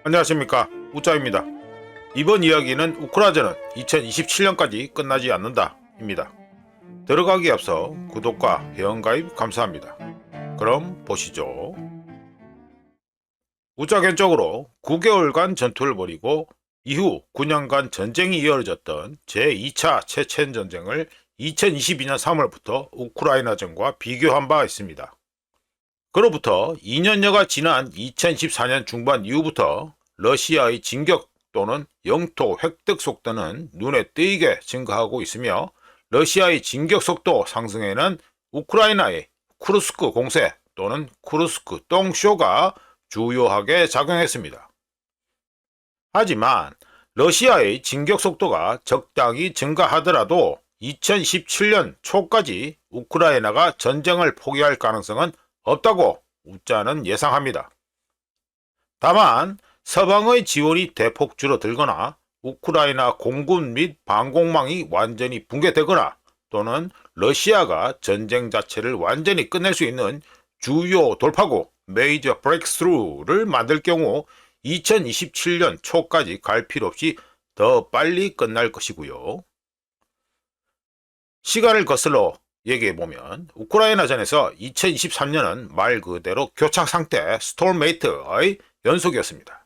안녕하십니까, 우짜입니다. 이번 이야기는 우크라이나는 2027년까지 끝나지 않는다 입니다. 들어가기에 앞서 구독과 회원가입 감사합니다. 그럼 보시죠. 우짜견적으로 9개월간 전투를 벌이고 이후 9년간 전쟁이 이어졌던 제2차 체첸 전쟁을 2022년 3월부터 우크라이나전과 비교한 바 있습니다. 그로부터 2년여가 지난 2014년 중반 이후부터 러시아의 진격 또는 영토 획득 속도는 눈에 띄게 증가하고 있으며, 러시아의 진격 속도 상승에는 우크라이나의 쿠르스크 공세 또는 쿠르스크 똥쇼가 주요하게 작용했습니다. 하지만 러시아의 진격 속도가 적당히 증가하더라도 2017년 초까지 우크라이나가 전쟁을 포기할 가능성은 없다고 우짜는 예상합니다. 다만 서방의 지원이 대폭 줄어들거나 우크라이나 공군 및 방공망이 완전히 붕괴되거나 또는 러시아가 전쟁 자체를 완전히 끝낼 수 있는 주요 돌파구 메이저 브레이크스루를 만들 경우 2027년 초까지 갈 필요 없이 더 빨리 끝날 것이고요. 시간을 거슬러 얘기해보면 우크라이나전에서 2023년은 말 그대로 교착 상태 스톨메이트의 연속이었습니다.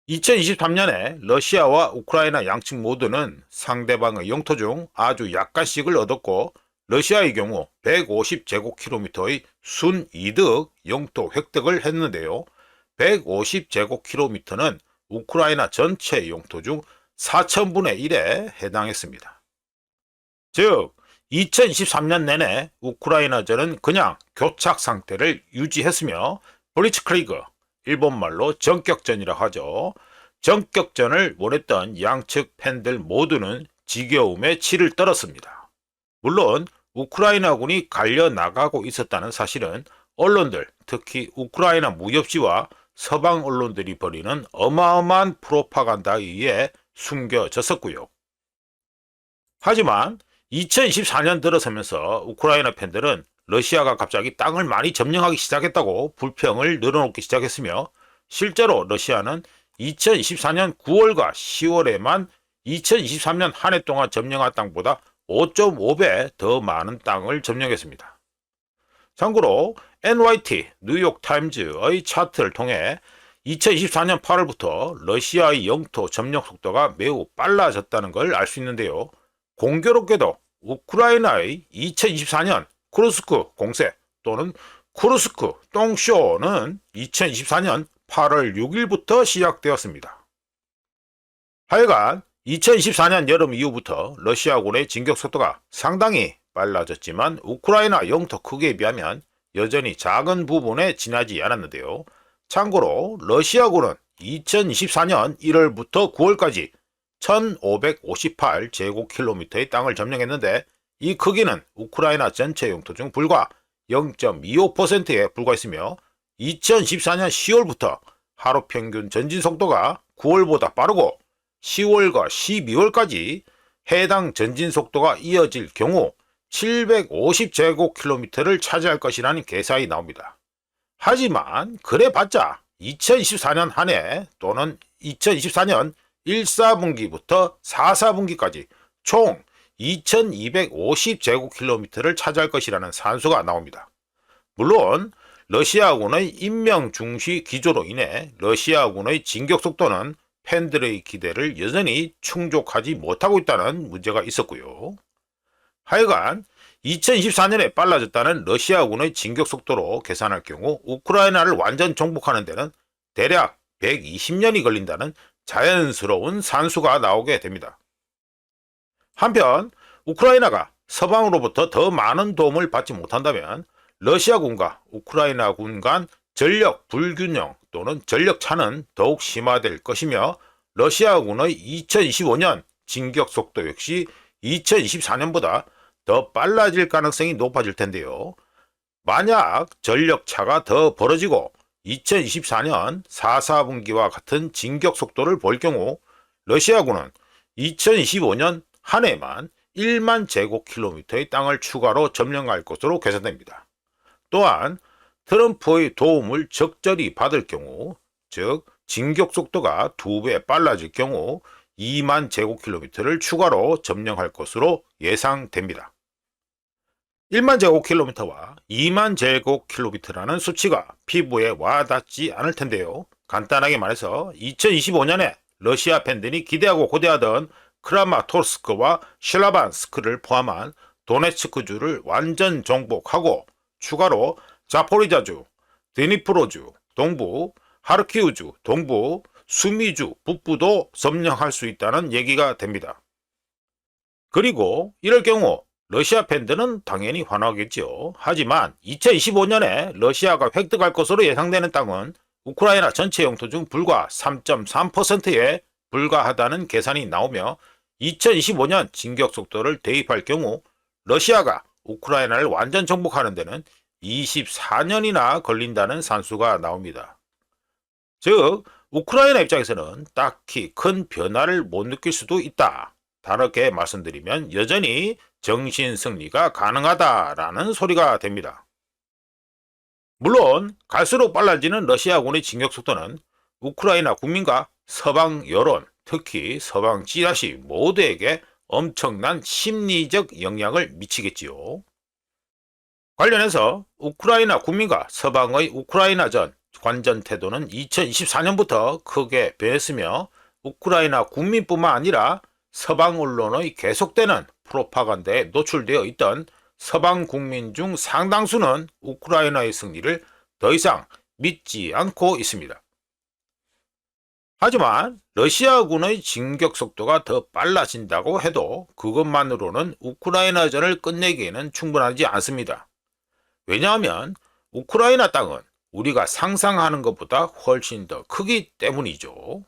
2023년에 러시아와 우크라이나 양측 모두는 상대방의 영토 중 아주 약간씩을 얻었고, 러시아의 경우 150제곱킬로미터의 순이득 영토 획득을 했는데요. 150제곱킬로미터는 우크라이나 전체 영토 중 4,000분의 1에 해당했습니다. 즉 2023년 내내 우크라이나전은 그냥 교착 상태를 유지했으며, 블리츠크리그, 일본말로 전격전이라 하죠. 전격전을 원했던 양측 팬들 모두는 지겨움에 치를 떨었습니다. 물론 우크라이나군이 갈려나가고 있었다는 사실은 언론들, 특히 우크라이나 무협지와 서방 언론들이 벌이는 어마어마한 프로파간다에 의해 숨겨졌었고요. 하지만 2024년 들어서면서 우크라이나 팬들은 러시아가 갑자기 땅을 많이 점령하기 시작했다고 불평을 늘어놓기 시작했으며, 실제로 러시아는 2024년 9월과 10월에만 2023년 한 해 동안 점령한 땅보다 5.5배 더 많은 땅을 점령했습니다. 참고로 NYT 뉴욕타임즈의 차트를 통해 2024년 8월부터 러시아의 영토 점령 속도가 매우 빨라졌다는 걸 알 수 있는데요. 공교롭게도 우크라이나의 2024년 쿠르스크 공세 또는 쿠르스크 똥쇼는 2024년 8월 6일부터 시작되었습니다. 하여간 2024년 여름 이후부터 러시아군의 진격 속도가 상당히 빨라졌지만 우크라이나 영토 크기에 비하면 여전히 작은 부분에 지나지 않았는데요. 참고로 러시아군은 2024년 1월부터 9월까지 1558제곱킬로미터의 땅을 점령했는데, 이 크기는 우크라이나 전체 영토 중 불과 0.25%에 불과했으며, 2014년 10월부터 하루 평균 전진 속도가 9월보다 빠르고 10월과 12월까지 해당 전진 속도가 이어질 경우 750제곱킬로미터를 차지할 것이라는 계산이 나옵니다. 하지만 그래봤자 2024년 한 해 또는 2024년 1사분기부터 4사분기까지 총 2250제곱킬로미터를 차지할 것이라는 산수가 나옵니다. 물론 러시아군의 인명 중시 기조로 인해 러시아군의 진격 속도는 팬들의 기대를 여전히 충족하지 못하고 있다는 문제가 있었고요. 하여간 2024년에 빨라졌다는 러시아군의 진격 속도로 계산할 경우 우크라이나를 완전 정복하는 데는 대략 120년이 걸린다는 자연스러운 산수가 나오게 됩니다. 한편 우크라이나가 서방으로부터 더 많은 도움을 받지 못한다면 러시아군과 우크라이나군 간 전력 불균형 또는 전력 차는 더욱 심화될 것이며, 러시아군의 2025년 진격 속도 역시 2024년보다 더 빨라질 가능성이 높아질 텐데요. 만약 전력 차가 더 벌어지고 2024년 4사분기와 같은 진격 속도를 볼 경우 러시아군은 2025년 한 해만 1만 제곱킬로미터의 땅을 추가로 점령할 것으로 계산됩니다. 또한 트럼프의 도움을 적절히 받을 경우, 즉 진격 속도가 2배 빨라질 경우 2만 제곱킬로미터를 추가로 점령할 것으로 예상됩니다. 1만 제곱킬로미터와 2만 제곱킬로미터라는 수치가 피부에 와닿지 않을 텐데요. 간단하게 말해서 2025년에 러시아 팬들이 기대하고 고대하던 크라마토르스크와 실라반스크를 포함한 도네츠크주를 완전 정복하고 추가로 자포리자주, 드니프로주 동부, 하르키우주 동부, 수미주 북부도 점령할 수 있다는 얘기가 됩니다. 그리고 이럴 경우 러시아 팬들은 당연히 환호하겠죠. 하지만 2025년에 러시아가 획득할 것으로 예상되는 땅은 우크라이나 전체 영토 중 불과 3.3%에 불과하다는 계산이 나오며 2025년 진격 속도를 대입할 경우 러시아가 우크라이나를 완전 정복하는 데는 24년이나 걸린다는 산수가 나옵니다. 즉 우크라이나 입장에서는 딱히 큰 변화를 못 느낄 수도 있다. 다르게 말씀드리면 여전히 정신 승리가 가능하다라는 소리가 됩니다. 물론 갈수록 빨라지는 러시아군의 진격 속도는 우크라이나 국민과 서방 여론, 특히 서방 찌라시 모두에게 엄청난 심리적 영향을 미치겠지요. 관련해서 우크라이나 국민과 서방의 우크라이나전 관전 태도는 2024년부터 크게 변했으며 우크라이나 국민뿐만 아니라 서방 언론의 계속되는 프로파간다에 노출되어 있던 서방 국민 중 상당수는 우크라이나의 승리를 더 이상 믿지 않고 있습니다. 하지만 러시아군의 진격 속도가 더 빨라진다고 해도 그것만으로는 우크라이나전을 끝내기에는 충분하지 않습니다. 왜냐하면 우크라이나 땅은 우리가 상상하는 것보다 훨씬 더 크기 때문이죠.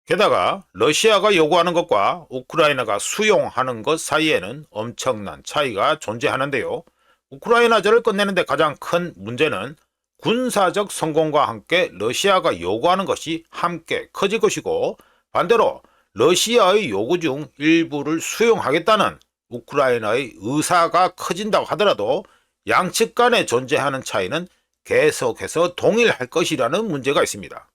게다가 러시아가 요구하는 것과 우크라이나가 수용하는 것 사이에는 엄청난 차이가 존재하는데요. 우크라이나전을 끝내는 데 가장 큰 문제는 군사적 성공과 함께 러시아가 요구하는 것이 함께 커질 것이고 반대로 러시아의 요구 중 일부를 수용하겠다는 우크라이나의 의사가 커진다고 하더라도 양측 간에 존재하는 차이는 계속해서 동일할 것이라는 문제가 있습니다.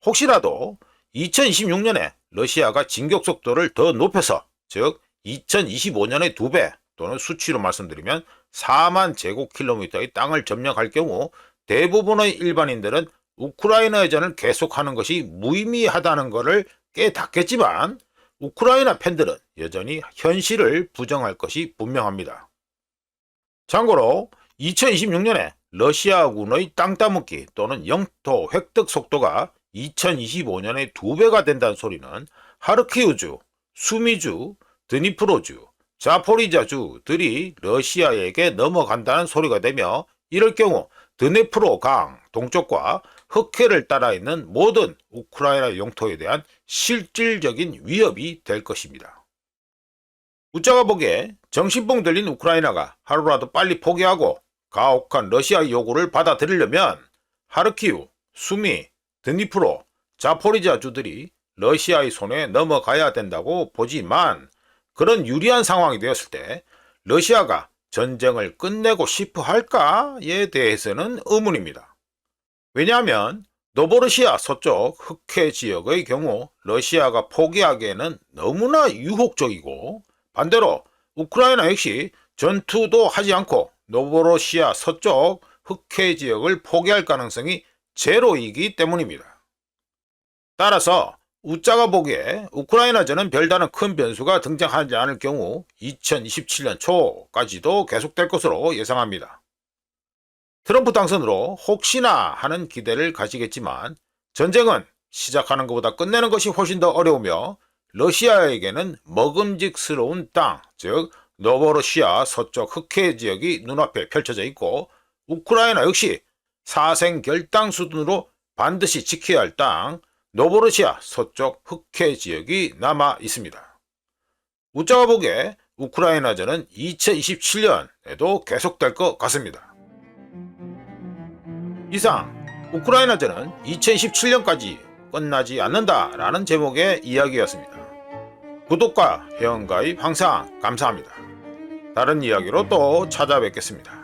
혹시라도 2026년에 러시아가 진격 속도를 더 높여서 즉 2025년의 2배 또는 수치로 말씀드리면 4만 제곱킬로미터의 땅을 점령할 경우 대부분의 일반인들은 우크라이나의 전을 계속하는 것이 무의미하다는 것을 깨닫겠지만 우크라이나 팬들은 여전히 현실을 부정할 것이 분명합니다. 참고로 2026년에 러시아군의 땅 따먹기 또는 영토 획득 속도가 2025년에 2배가 된다는 소리는 하르키우주, 수미주, 드니프로주, 자포리자주들이 러시아에게 넘어간다는 소리가 되며 이럴 경우 드네프로 강 동쪽과 흑해를 따라 있는 모든 우크라이나 영토에 대한 실질적인 위협이 될 것입니다. 웃자가 보기에 정신병 들린 우크라이나가 하루라도 빨리 포기하고 가혹한 러시아의 요구를 받아들이려면 하르키우, 수미, 드니프로, 자포리자주들이 러시아의 손에 넘어가야 된다고 보지만 그런 유리한 상황이 되었을 때 러시아가 전쟁을 끝내고 싶어 할까에 대해서는 의문입니다. 왜냐하면 노보로시아 서쪽 흑해 지역의 경우 러시아가 포기하기에는 너무나 유혹적이고 반대로 우크라이나 역시 전투도 하지 않고 노보로시아 서쪽 흑해 지역을 포기할 가능성이 제로이기 때문입니다. 따라서 웃자가 보기에 우크라이나전은 별다른 큰 변수가 등장하지 않을 경우 2027년 초까지도 계속될 것으로 예상합니다. 트럼프 당선으로 혹시나 하는 기대를 가지겠지만 전쟁은 시작하는 것보다 끝내는 것이 훨씬 더 어려우며 러시아에게는 먹음직스러운 땅, 즉 노보로시아 서쪽 흑해 지역이 눈앞에 펼쳐져 있고 우크라이나 역시 사생결당 수준으로 반드시 지켜야 할 땅, 노보로시아 서쪽 흑해 지역이 남아 있습니다. 웃자가 보기에 우크라이나전은 2027년에도 계속될 것 같습니다. 이상 우크라이나전은 2027년까지 끝나지 않는다라는 제목의 이야기였습니다. 구독과 회원가입 항상 감사합니다. 다른 이야기로 또 찾아뵙겠습니다.